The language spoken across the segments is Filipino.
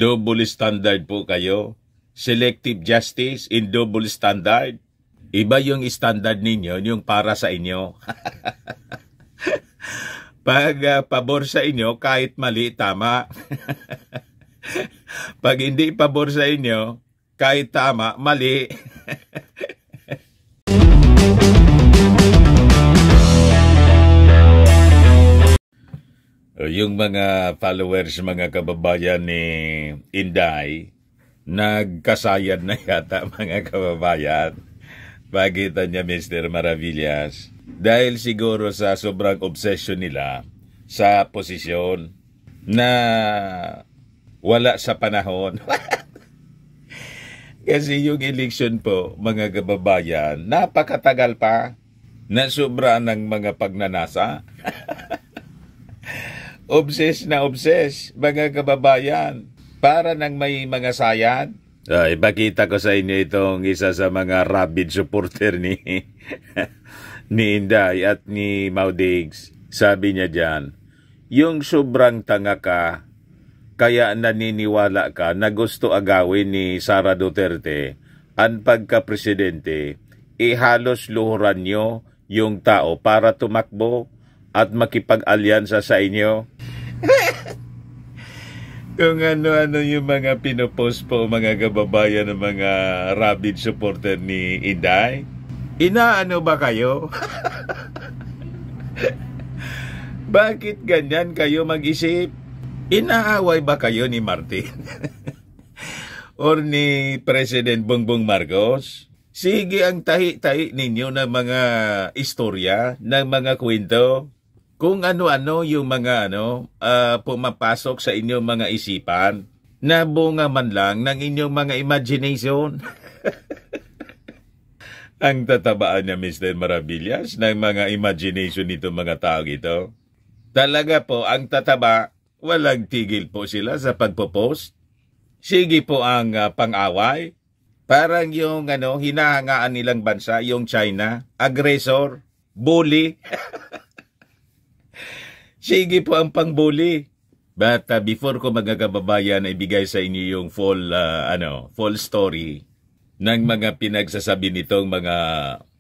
Double standard po kayo. Selective justice in double standard. Iba yung standard ninyo, yung para sa inyo. Pag pabor sa inyo, kahit mali, tama. Pag hindi pabor sa inyo, kahit tama, mali. Yung mga followers, mga kababayan ni Inday, nagkasayad na yata mga kababayan. Pakita niya Mr. Maravillas. Dahil siguro sa sobrang obsession nila sa posisyon na wala sa panahon. Kasi yung election po, mga kababayan, napakatagal pa na sobra ng mga pagnanasa. Obses na obses, mga kababayan, para nang may mga sayad. Ipakita ko sa inyo itong isa sa mga rabid supporter ni Inday at ni Maudigs. Sabi niya dyan, yung sobrang tanga ka, kaya naniniwala ka na gusto agawin ni Sara Duterte ang pagka-presidente, halos luhuran nyo yung tao para tumakbo at makipag-alyansa sa inyo. Kung ano-ano yung mga pinopost po mga kababayan ng mga rabid supporter ni Inday. Inaano ba kayo? Bakit ganyan kayo mag-isip? Inaaway ba kayo ni Martin? Or ni President Bongbong Marcos? Sige ang tahi-tahi ninyo ng mga istorya, ng mga kwento. Kung ano-ano yung mga pumapasok sa inyong mga isipan, na bunga man lang ng inyong mga imagination. Ang tatabaan niya Mr. Maravillas ng mga imagination nito mga tao ito. Talaga po ang tataba, walang tigil po sila sa pagpo-post. Sige po ang pang-away. Parang yung hinahangaan nilang bansa, yung China, aggressor, bully. Sige po ang pangbuli. But before ko mga kababayan ibigay sa inyo yung full story ng mga pinagsasabi nitong mga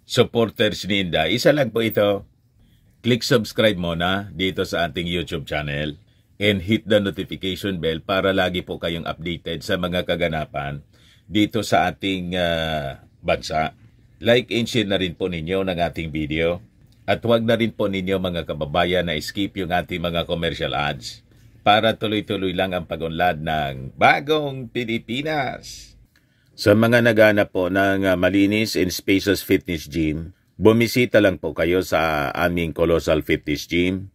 supporters ni Inday, isa lang po ito. Click subscribe muna dito sa ating YouTube channel and hit the notification bell para lagi po kayong updated sa mga kaganapan dito sa ating bansa. Like and share na rin po ninyo ng ating video. At huwag na rin po ninyo mga kababayan na skip yung ating mga commercial ads para tuloy-tuloy lang ang pag-unlad ng bagong Pilipinas. Sa mga naghanap po ng malinis and spacious fitness gym, bumisita lang po kayo sa aming Colossal Fitness Gym.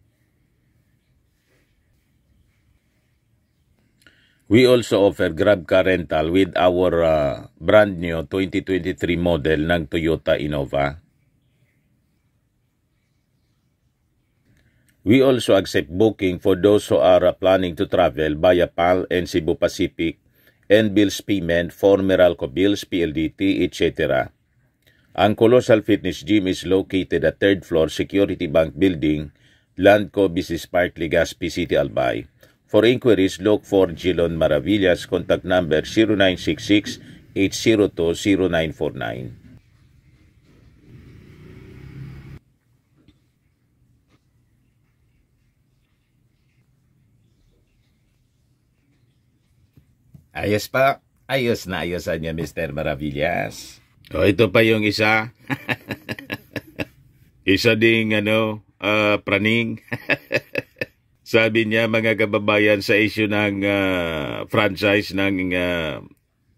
We also offer Grab Car Rental with our brand new 2023 model ng Toyota Innova. We also accept booking for those who are planning to travel via PAL and Cebu Pacific and bills payment for Meralco Bills, PLDT, etc. Ang Colossal Fitness Gym is located at 3rd floor Security Bank Building, Landco Business Park, Legazpi City, Albay. For inquiries, look for Gilon Maravillas, contact number 0966-802-0949. Ayos pa. Ayos na ayosan niya Mr. Maravillas. Ito pa yung isa. Isa ding praning. Sabi niya mga kababayan sa issue ng franchise ng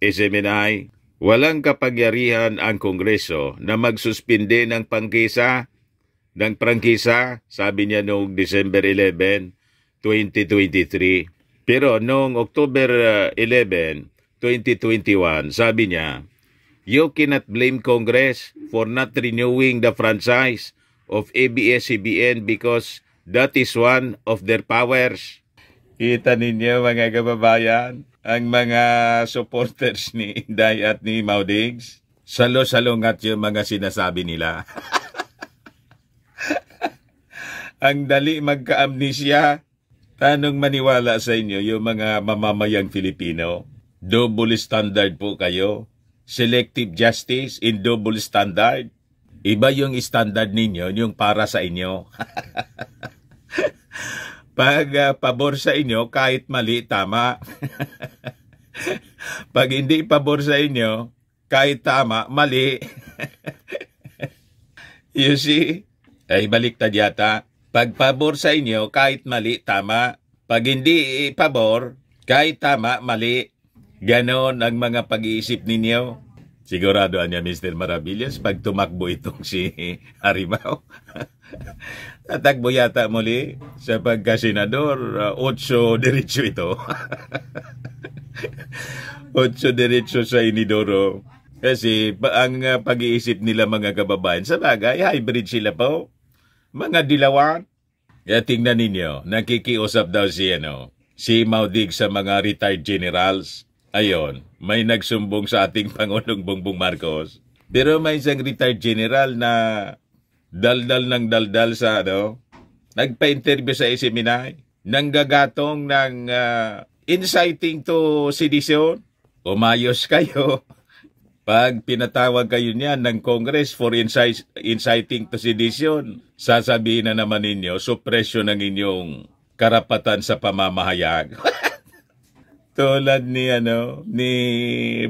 SMNI, walang kapangyarihan ang Kongreso na magsuspinde ng prangkisa, sabi niya noong December 11, 2023. Pero noong October 11, 2021, sabi niya, you cannot blame Congress for not renewing the franchise of ABS-CBN because that is one of their powers. Kita ninyo mga kababayan, ang mga supporters ni Inday at ni Maudigs, salo-salungat yung mga sinasabi nila. Ang dali magka-amnesia. Anong maniwala sa inyo yung mga mamamayang Filipino? Double standard po kayo. Selective justice in double standard. Iba yung standard ninyo, yung para sa inyo. Pag pabor sa inyo, kahit mali, tama. Pag hindi pabor sa inyo, kahit tama, mali. You see? Ay, baliktad yata. Pag pabor sa inyo, kahit mali, tama. Pag hindi pabor, kahit tama, mali. Ganon ang mga pag-iisip ninyo. Sigurado niya, Mr. Maravillas, pag tumakbo itong si Harimau. Tatakbo yata muli sa pagkasenador, 8 diretso ito. 8 diretso sa inidoro. Kasi ang pag-iisip nila mga kababayan, sa bagay, hybrid sila po. Mga dilawan. Kaya tingnan ninyo, nakikiusap daw si Maudig sa mga retired generals. Ayon, may nagsumbong sa ating Pangulong Bongbong Marcos. Pero may isang retired general na daldal ng daldal sa nagpa-interview sa SMNI, nanggagatong ng inciting to sedition. Umayos kayo. Pag pinatawag kayo niyan ng Congress for inciting to sedition, sasabihin na naman ninyo, suppression ng inyong karapatan sa pamamahayag. Tulad ni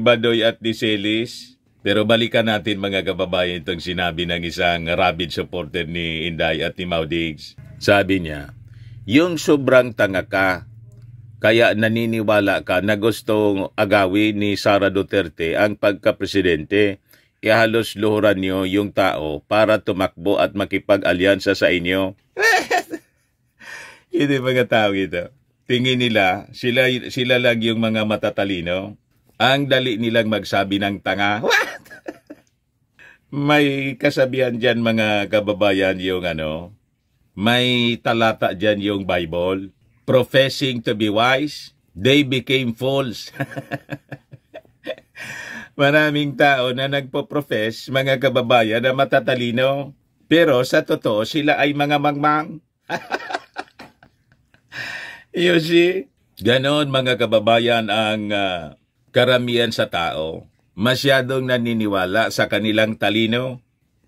Badoy at ni Celis. Pero balikan natin mga kababayan itong sinabi ng isang rabid supporter ni Inday at ni Maudigs. Sabi niya, yung sobrang tanga ka, kaya naniniwala ka na gustong agawin ni Sara Duterte ang pagkapresidente, ihalos luhuran niyo yung tao para tumakbo at makipag-alyansa sa inyo. Hindi mga tao ito. Tingin nila, sila lang yung mga matatalino. Ang dali nilang magsabi ng tanga. What? May kasabihan dyan mga kababayan yung may talata dyan yung Bible. Professing to be wise, they became fools. Maraming tao na nagpo-profess, mga kababayan, na matatalino. Pero sa totoo, sila ay mga mangmang. You see? Ganon mga kababayan ang karamihan sa tao. Masyadong naniniwala sa kanilang talino.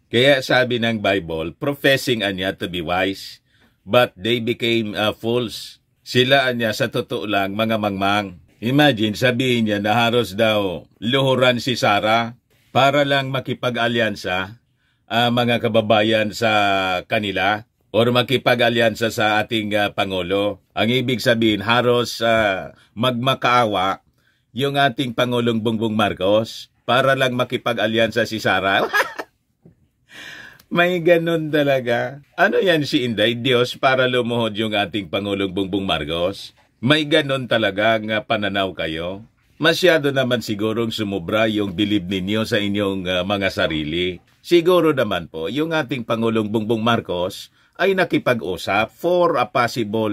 Kaya sabi ng Bible, professing anya to be wise, but they became fools. Sila anya sa totoo lang mga mangmang. Imagine sabihin niya na halos daw luhuran si Sara para lang makipag-alyansa mga kababayan sa kanila or makipag-alyansa sa ating Pangulo. Ang ibig sabihin halos magmakaawa yung ating Pangulong Bongbong Marcos para lang makipag-alyansa si Sara. May ganun talaga. Ano yan si Inday? Diyos para lumuhod yung ating Pangulong Bongbong Marcos? May ganun talaga nga pananaw kayo? Masyado naman sigurong sumubra yung bilib ninyo sa inyong mga sarili. Siguro naman po, yung ating Pangulong Bongbong Marcos ay nakipag-usap for a possible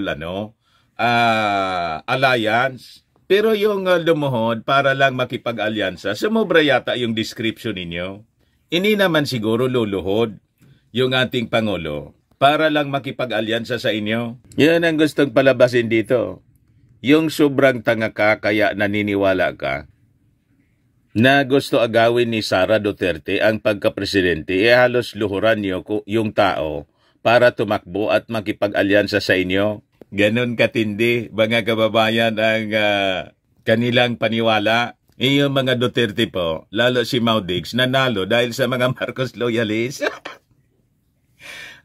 alliance. Pero yung lumuhod para lang makipag-alyansa, sumubra yata yung description ninyo. Ini naman siguro luluhod yung ating Pangulo para lang makipag-alyansa sa inyo. Yan ang gustong palabasin dito. Yung sobrang tanga ka kaya naniniwala ka na gusto agawin ni Sara Duterte ang pagkapresidente, halos luhuran niyo yung tao para tumakbo at makipag-alyansa sa inyo. Ganon katindi, mga kababayan, ang kanilang paniwala. Yung mga Duterte po, lalo si Maudigs, nanalo dahil sa mga Marcos loyalists.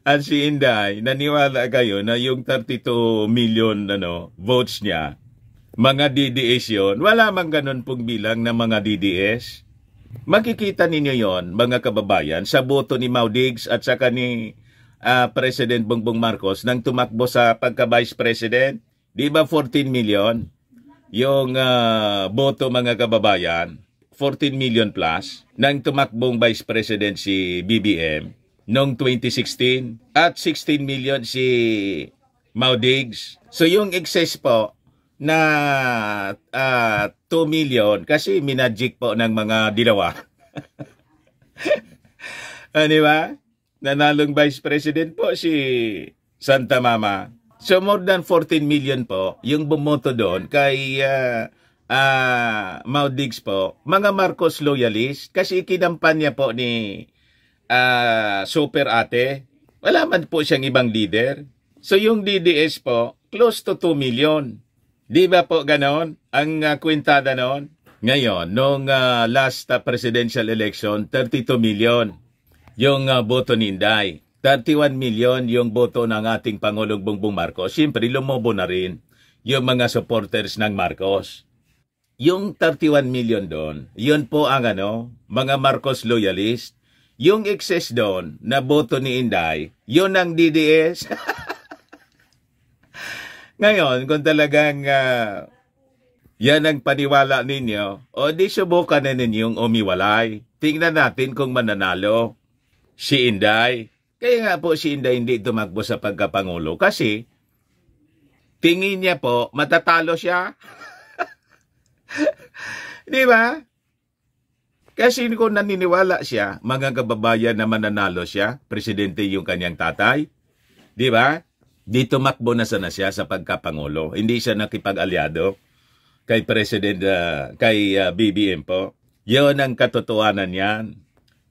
At si Inday, naniwala kayo na yung 32 million votes niya, mga DDS yun. Wala mang ganun pong bilang na mga DDS. Makikita ninyo yon mga kababayan, sa boto ni Maudigs at saka ni President Bongbong Marcos nang tumakbo sa pagka-Vice President. Di ba 14 million? Yung boto mga kababayan, 14 million plus, nang tumakbong Vice President si BBM noong 2016 at 16 million si Maudigs. So yung excess po na 2 million kasi minagic po ng mga dilawa. Di ba? Nanalong Vice President po si Santa Mama. So more than 14 million po yung bumoto doon kay Mau Diggs po, mga Marcos loyalist, kasi ikinampanya po ni Super Ate. Wala man po siyang ibang leader. So yung DDS po, close to 2 million. Di ba po ganon ang kwintada noon? Ngayon, nung last presidential election, 32 million yung boto ni Inday. 31 million yung boto ng ating Pangulong Bongbong Marcos. Siyempre, lumobo na rin yung mga supporters ng Marcos. Yung 31 million doon, yun po ang mga Marcos loyalist. Yung excess doon na boto ni Inday, yun ang DDS. Ngayon, kung talagang yan ang paniwala ninyo, o di subukan na ninyong umiwalay. Tingnan natin kung mananalo si Inday. Kaya nga po si Inday hindi tumakbo sa pagkapangulo kasi tingin niya po matatalo siya. Di ba? Kasi kung naniniwala siya, mga kababayan na mananalo siya, presidente yung kanyang tatay, di ba? Di tumakbo na sana siya sa pagkapangulo. Hindi siya nakipag-alyado kay President, kay BBM po. Yun ang katotohanan yan.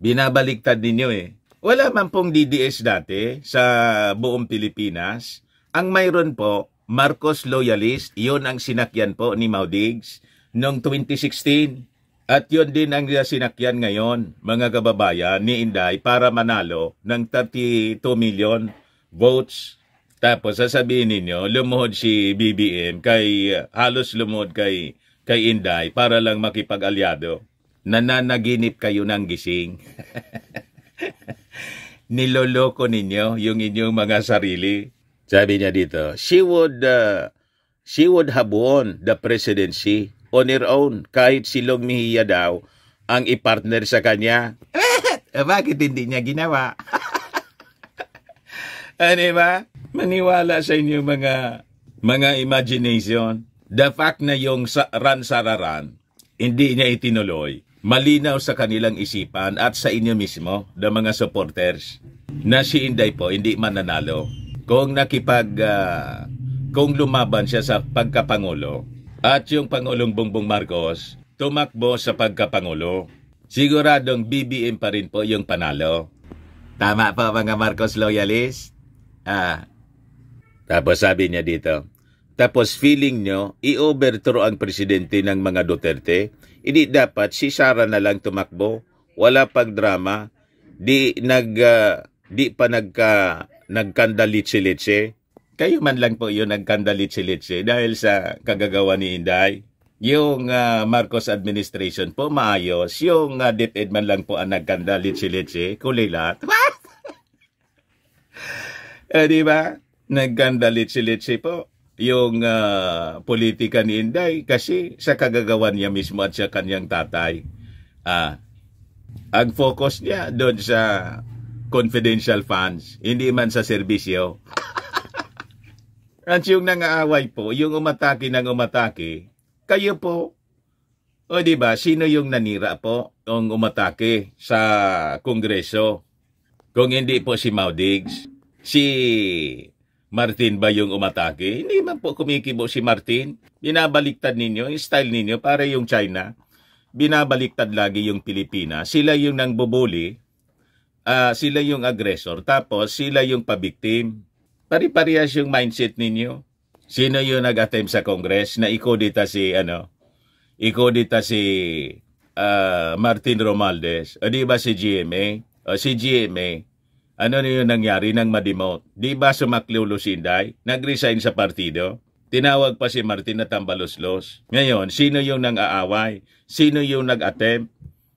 Binabaliktad ninyo eh. Wala man pong DDS dati sa buong Pilipinas. Ang mayroon po, Marcos loyalist, yun ang sinakyan po ni Mau Diggs noong 2016. At yun din ang sinakyan ngayon, mga kababayan, ni Inday para manalo ng 32 million votes. Tapos sasabihin ninyo, lumuhod si BBM, halos lumuhod kay Inday para lang makipag-alyado. Nananaginip kayo ng gising. Niloloko ninyo yung inyong mga sarili. Sabi niya dito, she would have won the presidency on her own kahit si Long Mejia daw ang ipartner sa kanya. Bakit hindi niya ginawa? Ano ba? Maniwala sa inyo mga imagination. The fact na yung ran-sararan, hindi niya itinuloy. Malinaw sa kanilang isipan at sa inyo mismo, the mga supporters, na si Inday po hindi mananalo. Kung lumaban siya sa pagkapangulo at yung Pangulong Bongbong Marcos tumakbo sa pagkapangulo, siguradong BBM pa rin po yung panalo. Tama po mga Marcos loyalist? Tapos sabi niya dito, tapos feeling nyo, i-overthrow ang presidente ng mga Duterte, hindi dapat si Sara na lang tumakbo, wala pang drama, di pa nagkandalitsi-litsi. Kayo man lang po yung nagkandalitsi-litsi dahil sa kagagawa ni Inday. Yung Marcos administration po maayos, yung DepEd man lang po ang nagkandalitsi-litsi, kulilat. Di ba? Nagkandalitsi-litsi po yung politika ni Inday kasi sa kagagawan niya mismo at sa kanyang tatay. Ang focus niya doon sa confidential funds, hindi man sa serbisyo. At yung nangaaway po, yung umatake ng umatake, kayo po, o diba, sino yung nanira po ang umatake sa Kongreso? Kung hindi po si Mau Diggs, si Martin ba yung umatake? Hindi man po kumikibo si Martin. Binabaliktad ninyo, yung style ninyo, para yung China. Binabaliktad lagi yung Pilipinas. Sila yung nangbubuli, sila yung aggressor, tapos sila yung pabiktim. Pari-parehas yung mindset ninyo. Sino yung nag-attempt sa Congress na ikodita si Martin Romualdez? O di ba si GMA? O si GMA, ano na yung nangyari nang ma-demote? Di ba sumaklulo si Inday? Nag-resign sa partido? Tinawag pa si Martin na tambalos-los. Ngayon, sino yung nang-aaway? Sino yung nag-attempt?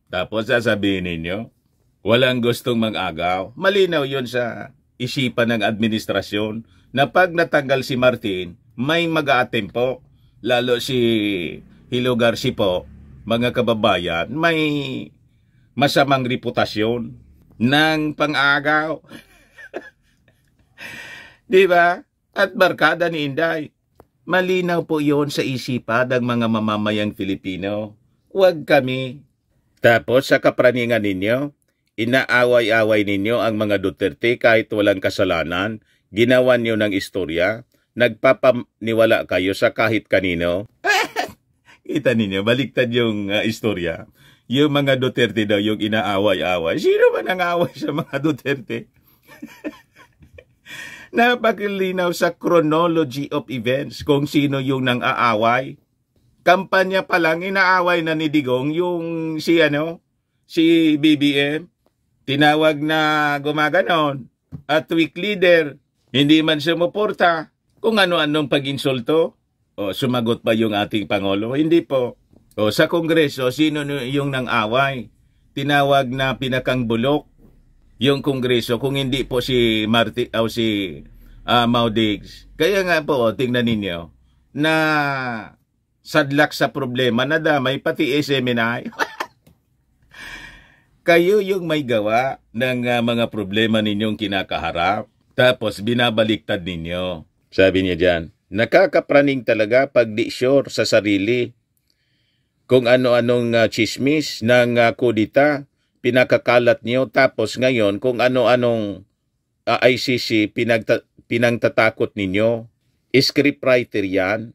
Tapos sasabihin ninyo, walang gustong mag-agaw. Malinaw yun sa isipan ng administrasyon na pag natanggal si Martin, may mag-a-attempt po. Lalo si Hilo Garci po, mga kababayan, may masamang reputasyon ng pang-agaw. Diba? At barkada ni Inday. Malinaw po yon sa isipan ng mga mamamayang Filipino. Huwag kami. Tapos sa kapraningan ninyo, inaaway-away ninyo ang mga Duterte kahit walang kasalanan, ginawan nyo ng istorya, nagpapaniwala kayo sa kahit kanino? Kita ninyo, baliktad yung istorya. Yung mga Duterte daw yung inaaway-away. Sino ba nang-away sa mga Duterte? Napakalinaw sa chronology of events kung sino yung nang-aaway. Kampanya pa lang, inaaway na ni Digong yung si BBM. Tinawag na gumaganon. At weak leader, hindi man sumuporta. Kung ano-anong pag-insulto. O, sumagot pa yung ating Pangulo? Hindi po. O, sa Kongreso, sino yung nang-away? Tinawag na pinakang bulok yung Kongreso kung hindi po si Mau Diggs. Kaya nga po, tingnan ninyo, na sadlak sa problema, nadamay pati SMNI. Kayo yung may gawa ng mga problema ninyong kinakaharap, tapos binabaliktad ninyo. Sabi niya dyan, nakakapraning talaga pag di sure sa sarili. Kung ano-anong chismis ng kudita, pinakakalat niyo, tapos ngayon kung ano-anong ICC pinangtatakot ninyo. Scriptwriter yan,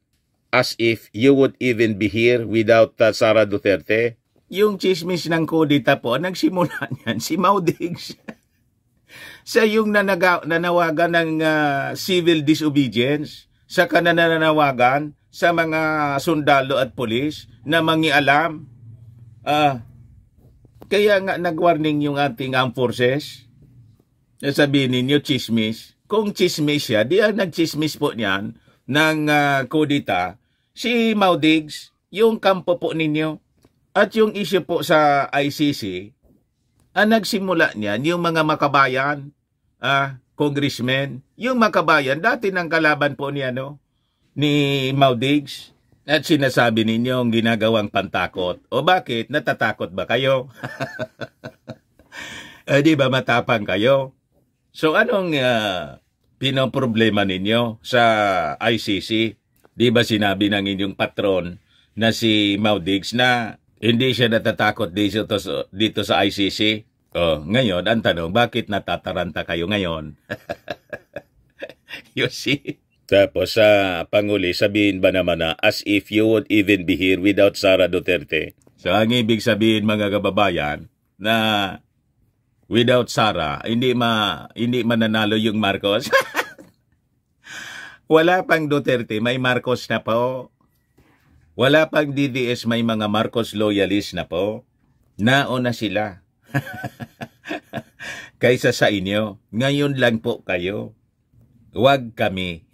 as if you would even be here without Sara Duterte. Yung chismis ng kudita po, nagsimula niyan si Mau Diggs. Sa yung nanawagan ng civil disobedience, sa nananawagan sa mga sundalo at pulis na mangialam. Kaya nga nag-warning yung ating armed forces. Sabihin ninyo, chismis. Kung chismis siya, di ang nag-chismis po niyan ng kudita, si Mau Diggs, yung kampo po ninyo. At yung issue po sa ICC, nagsimula niyan yung mga makabayan, congressmen, yung makabayan, dati ng kalaban po ni Mau Diggs. At sinasabi ninyo ang ginagawang pantakot. O bakit? Natatakot ba kayo? Di ba matapang kayo? So anong pinoproblema ninyo sa ICC? Di ba sinabi ng inyong patron na si Mau Diggs na hindi siya natatakot dito sa ICC? O, ngayon, ang tanong, bakit natataranta kayo ngayon? You see? Tapos sa Panguli, sabihin ba naman na as if you would even be here without Sara Duterte? So ang ibig sabihin mga kababayan na without Sara, hindi mananalo yung Marcos. Wala pang Duterte, may Marcos na po. Wala pang DDS, may mga Marcos loyalist na po. Nauna sila. Kaysa sa inyo, ngayon lang po kayo. Huwag kami.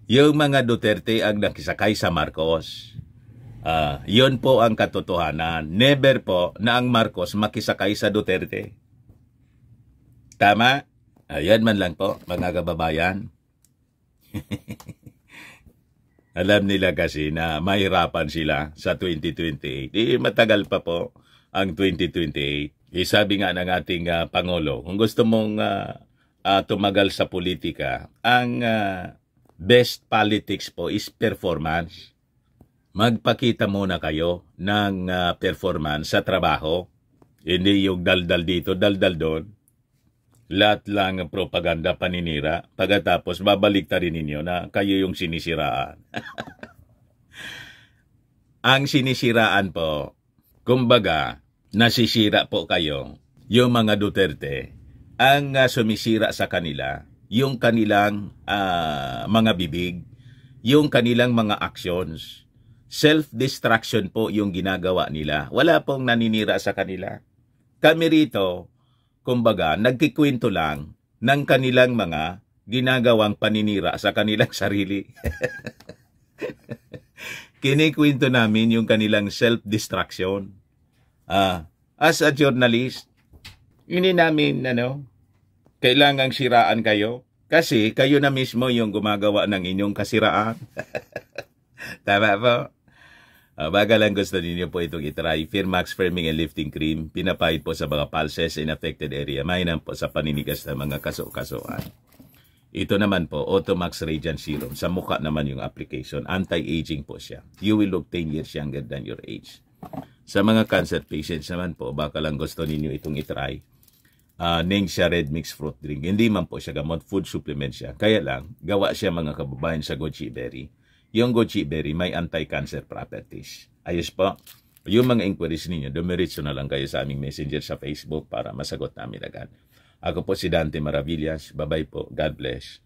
Yung mga Duterte ang nakisakay sa Marcos. Yun po ang katotohanan. Never po na ang Marcos makisakay sa Duterte. Tama? Ayan man lang po, mga kababayan. Alam nila kasi na mahirapan sila sa 2028. Matagal pa po ang 2028. Sabi nga ng ating Pangulo, kung gusto mong tumagal sa politika, ang best politics po is performance. Magpakita muna kayo ng performance sa trabaho. Hindi yung daldal dito, daldal doon. Lahat lang propaganda, paninira. Pagkatapos, babaliktarin ninyo na kayo yung sinisiraan. Ang sinisiraan po, kumbaga, nasisira po kayo, yung mga Duterte, ang sumisira sa kanila, yung kanilang mga bibig, yung kanilang mga actions. Self-destruction po yung ginagawa nila. Wala pong naninira sa kanila. Kami rito, kumbaga, nagkikwento lang ng kanilang mga ginagawang paninira sa kanilang sarili. Kinikwento namin yung kanilang self-destruction. As a journalist, hindi namin, kailangang siraan kayo. Kasi kayo na mismo yung gumagawa ng inyong kasiraan. Tama po? Baga lang gusto ninyo po itong itry. Firmax Firming and Lifting Cream. Pinapahid po sa mga pulses in affected area. Mainam po sa paninigas ng mga kaso-kasuan. Ito naman po, Automax Radiant Serum. Sa mukha naman yung application. Anti-aging po siya. You will look 10 years younger than your age. Sa mga cancer patients naman po, baka lang gusto ninyo itong itry. name siya red mixed fruit drink. Hindi man po siya gamot, food supplement siya. Kaya lang, gawa siya mga kababayan sa goji berry. Yung goji berry may anti-cancer properties. Ayos po. Yung mga inquiries ninyo, dumiretso na lang kayo sa aming messenger sa Facebook para masagot namin agad. Ako po si Dante Maravillas. Bye-bye po. God bless.